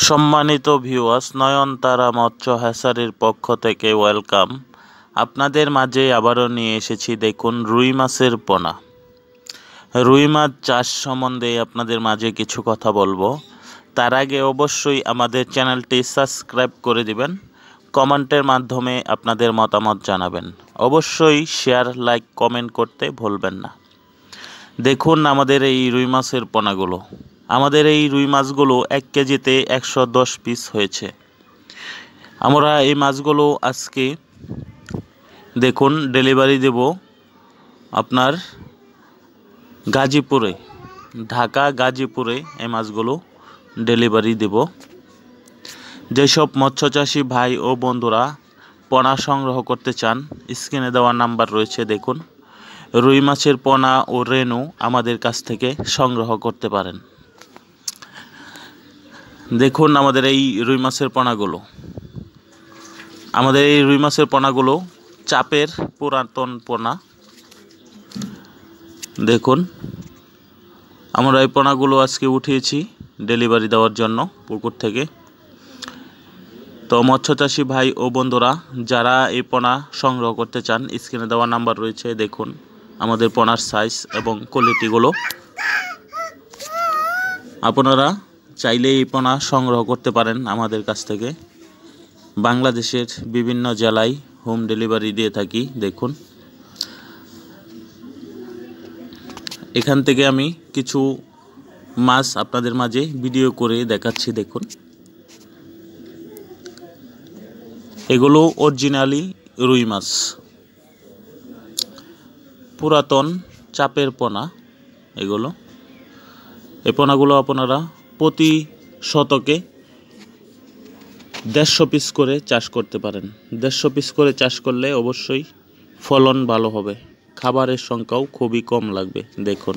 সম্মানিত ভিউয়ার্স, নয়নতারা মৎস্য হ্যাচারির পক্ষ থেকে ওয়েলকাম। আপনাদের মাঝে আবারও নিয়ে এসেছি, দেখুন, রুই মাছের পোনা। রুই মাছ চাষ সম্বন্ধে আপনাদের মাঝে কিছু কথা বলবো। তার আগে অবশ্যই আমাদের চ্যানেলটি সাবস্ক্রাইব করে দিবেন, কমেন্টের মাধ্যমে আপনাদের মতামত জানাবেন। অবশ্যই শেয়ার, লাইক, কমেন্ট করতে ভুলবেন না। দেখুন আমাদের এই রুই মাছের পোনাগুলো। আমাদের এই রুই মাছগুলো 1 কেজিতে 110 পিস হয়েছে। আমরা এই মাছগুলো আজকে দেখুন ডেলিভারি দেব আপনার গাজীপুরে, ঢাকা গাজীপুরে এই মাছগুলো ডেলিভারি দেব। যেসব মৎস্যচাষী ভাই ও বন্ধুরা পোনা সংগ্রহ করতে চান, স্ক্রিনে দেওয়া নাম্বার রয়েছে, দেখুন, রুই মাছের পোনা ও রেনু আমাদের কাছ থেকে সংগ্রহ করতে পারেন। দেখুন আমাদের এই রুই মাছের পোনাগুলো। আমাদের এই রুই মাছের পোনাগুলো চাপের পুরাতন পোনা। দেখুন আমরা এই পোনাগুলো আজকে উঠিয়েছি ডেলিভারি দেওয়ার জন্য পুকুর থেকে। তো মৎস্যচাষী ভাই ও বন্ধুরা যারা এই পোনা সংগ্রহ করতে চান, স্ক্রিনে দেওয়া নাম্বার রয়েছে, দেখুন আমাদের পোনার সাইজ এবং কোয়ালিটিগুলো। আপনারা চাইলে এই পোনা সংগ্রহ করতে পারেন আমাদের কাছ থেকে। বাংলাদেশের বিভিন্ন জেলায় হোম ডেলিভারি দিয়ে থাকি। দেখুন এখান থেকে আমি কিছু মাছ আপনাদের মাঝে ভিডিও করে দেখাচ্ছি। দেখুন এগুলো অরিজিনালি রুই মাছ, পুরাতন চাপের পোনা এগুলো। এই পোনাগুলো আপনারা প্রতি শতকে 150 পিস করে চাষ করতে পারেন। 150 পিস করে চাষ করলে অবশ্যই ফলন ভালো হবে, খাবারের সংখ্যাও খুবই কম লাগবে। দেখুন।